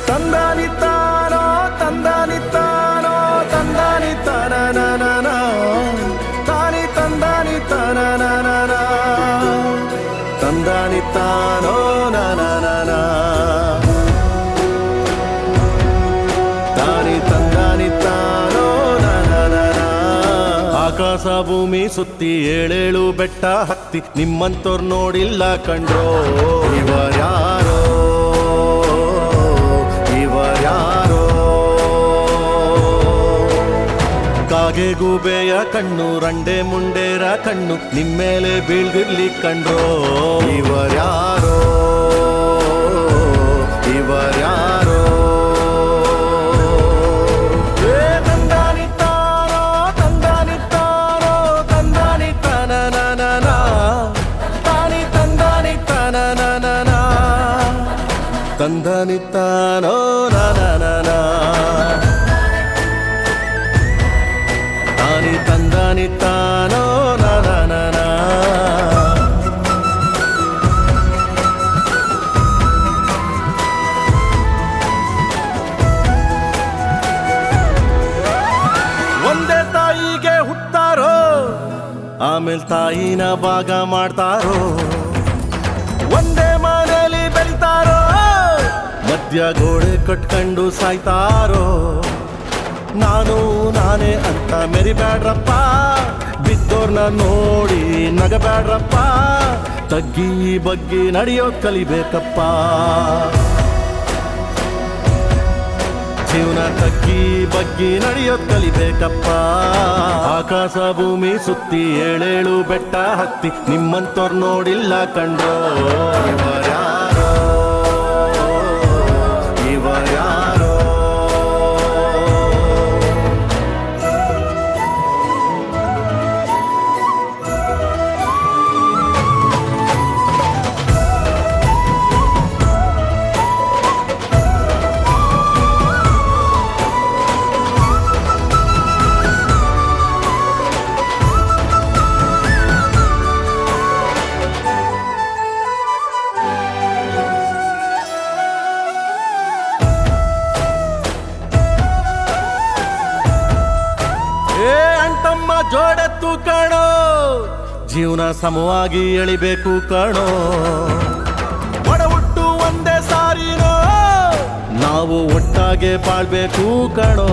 ತಂದಾನಿತ್ತಾನೋ ತಂದಾನಿತ್ತಾನೋ ತಂದಾನಿತ್ತಾನ ತಾನಿ ತಂದಾನಿತ್ತಾನ ತಂದಾನಿತ್ತಾನೋ ನಾನ ತಾನಿ ತಂದಾನಿತ್ತಾನೋ ನಾನ ಆಕಾಶ ಭೂಮಿ ಸುತ್ತಿ ಏಳೇಳು ಬೆಟ್ಟ ಹತ್ತಿ ನಿಮ್ಮಂತೋರ್ ನೋಡಿಲ್ಲ ಕಂಡ್ರೋ ಇವರ್ಯಾರೋ ಯಾರೋ ಕಾಗೆ ಗೂಬೆಯ ಕಣ್ಣು ರಂಡೆ ಮುಂಡೇರ ಕಣ್ಣು ನಿಮ್ಮೇಲೆ ಬೀಳ್ದಿರ್ಲಿ ಕಂಡ್ರೋ ಇವರ್ಯಾರೋ ತಂದಾನಿತ್ತಾನೋ ತಂದಾನಿತ್ತಾನೋ ತಂದಾನಿತ್ತಾನ ತಾನಿ ತಂದಾನಿತ್ತಾನ ತಂದಾನಿತ್ತಾನೋ ತಾನಿ ತಂದಾನಿತ್ತಾನೋ ಒಂದೇ ತಾಯಿಗೆ ಹುಟ್ಟಾರೋ ಆಮೇಲೆ ತಾಯಿನ ಭಾಗ ಮಾಡ್ತಾರೋ ಒಂದೇ ಮನೆಯಲ್ಲಿ ಬೆಳಿತಾರೋ ಮಧ್ಯ ಗೋಡೆ ಕಟ್ಕೊಂಡು ಸಾಯ್ತಾರೋ ನಾನು ನಾನೇ ಅಂತ ಮೆರಿಬ್ಯಾಡ್ರಪ್ಪ ಬಿದ್ದೋರ್ನ ನೋಡಿ ನಗಬ್ಯಾಡ್ರಪ್ಪ ತಗ್ಗಿ ಬಗ್ಗಿ ನಡೆಯೋದ್ ಕಲಿಬೇಕಪ್ಪ ಜೀವನ ತಗ್ಗಿ ಬಗ್ಗಿ ನಡೆಯೋದ್ ಕಲಿಬೇಕಪ್ಪ ಆಕಾಶ ಭೂಮಿ ಸುತ್ತಿ ಏಳೇಳು ಬೆಟ್ಟ ಹತ್ತಿ ನಿಮ್ಮಂತೋರ್ ನೋಡಿಲ್ಲ ಕಂಡ್ರೋ ಇವರ್ಯಾರೋ ಅಂಟಮ್ಮ ಜೋಡೆತ್ತು ಕಾಣೋ ಜೀವನ ಸಮವಾಗಿ ಎಳಿಬೇಕು ಕಾಣೋ ಒಡ ಹುಟ್ಟು ಒಂದೇ ಸಾರಿನೋ ನಾವು ಒಟ್ಟಾಗೆ ಬಾಳ್ಬೇಕು ಕಾಣೋ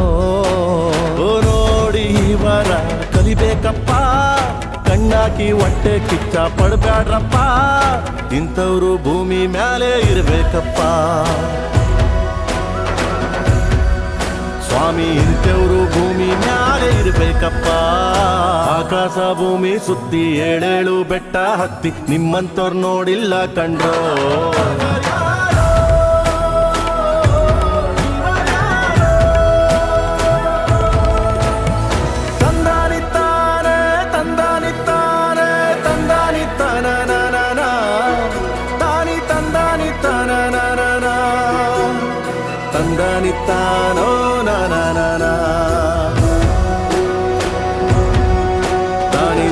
ನೋಡಿ ಇವರ ಕಲಿಬೇಕಪ್ಪ ಕಣ್ಣಾಕಿ ಹೊಟ್ಟೆ ಕಿಚ್ಚ ಪಡ್ಬ್ಯಾಡ್ರಪ್ಪ ಇಂಥವ್ರು ಭೂಮಿ ಮ್ಯಾಲೆ ಇರ್ಬೇಕಪ್ಪ ಸ್ವಾಮಿ ಇಂಥವ್ರು ಭೂಮಿ ಮ್ಯಾಲೆ ಇರ್ಬೇಕಪ್ಪ ಆಕಾಶ ಭೂಮಿ ಸುತ್ತಿ ಏಳೇಳು ಬೆಟ್ಟ ಹತ್ತಿ ನಿಮ್ಮಂತೋರ್ ನೋಡಿಲ್ಲ ಕಂಡ್ರೋ ತಂದಾನಿತ್ತಾನೆ ತಂದಾನಿತ್ತಾನೆ ತಂದಾನಿತ್ತಾನ ತಾನಿ ತಂದಾನಿತ್ತಾನ ತಂದಾನಿತ್ತಾನೋ ತಾನಿ